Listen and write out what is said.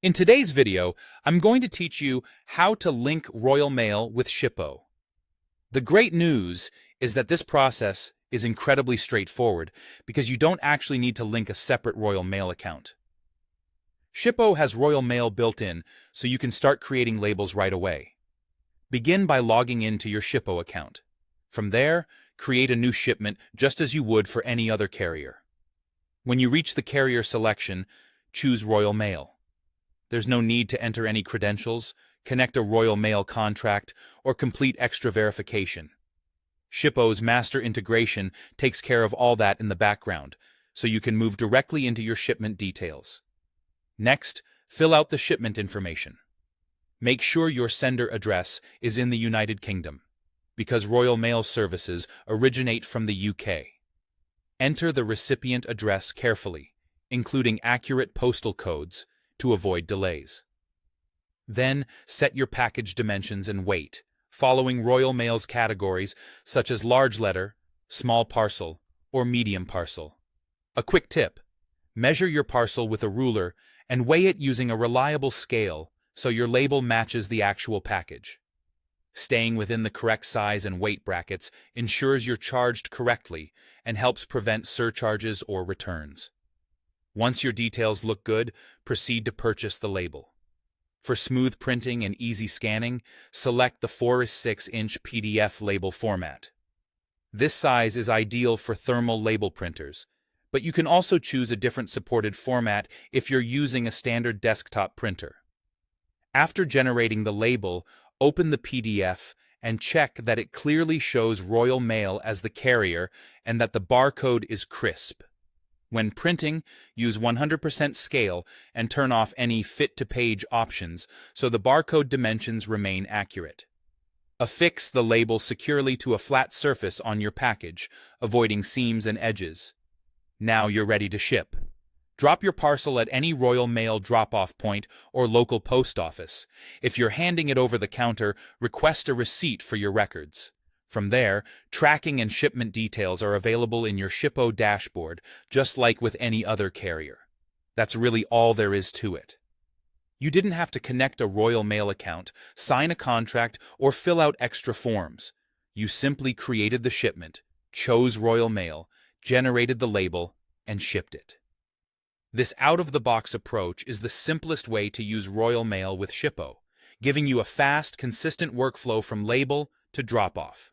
In today's video, I'm going to teach you how to link Royal Mail with Shippo. The great news is that this process is incredibly straightforward because you don't actually need to link a separate Royal Mail account. Shippo has Royal Mail built in, so you can start creating labels right away. Begin by logging into your Shippo account. From there, create a new shipment just as you would for any other carrier. When you reach the carrier selection, choose Royal Mail. There's no need to enter any credentials, connect a Royal Mail contract, or complete extra verification. Shippo's master integration takes care of all that in the background, so you can move directly into your shipment details. Next, fill out the shipment information. Make sure your sender address is in the United Kingdom, because Royal Mail services originate from the UK. Enter the recipient address carefully, including accurate postal codes, to avoid delays. Then, set your package dimensions and weight, following Royal Mail's categories such as large letter, small parcel, or medium parcel. A quick tip: measure your parcel with a ruler and weigh it using a reliable scale so your label matches the actual package. Staying within the correct size and weight brackets ensures you're charged correctly and helps prevent surcharges or returns. Once your details look good, proceed to purchase the label. For smooth printing and easy scanning, select the 4:6" PDF label format. This size is ideal for thermal label printers, but you can also choose a different supported format if you're using a standard desktop printer. After generating the label, open the PDF and check that it clearly shows Royal Mail as the carrier and that the barcode is crisp. When printing, use 100% scale and turn off any fit-to-page options so the barcode dimensions remain accurate. Affix the label securely to a flat surface on your package, avoiding seams and edges. Now you're ready to ship. Drop your parcel at any Royal Mail drop-off point or local post office. If you're handing it over the counter, request a receipt for your records. From there, tracking and shipment details are available in your Shippo dashboard, just like with any other carrier. That's really all there is to it. You didn't have to connect a Royal Mail account, sign a contract, or fill out extra forms. You simply created the shipment, chose Royal Mail, generated the label, and shipped it. This out-of-the-box approach is the simplest way to use Royal Mail with Shippo, giving you a fast, consistent workflow from label to drop-off.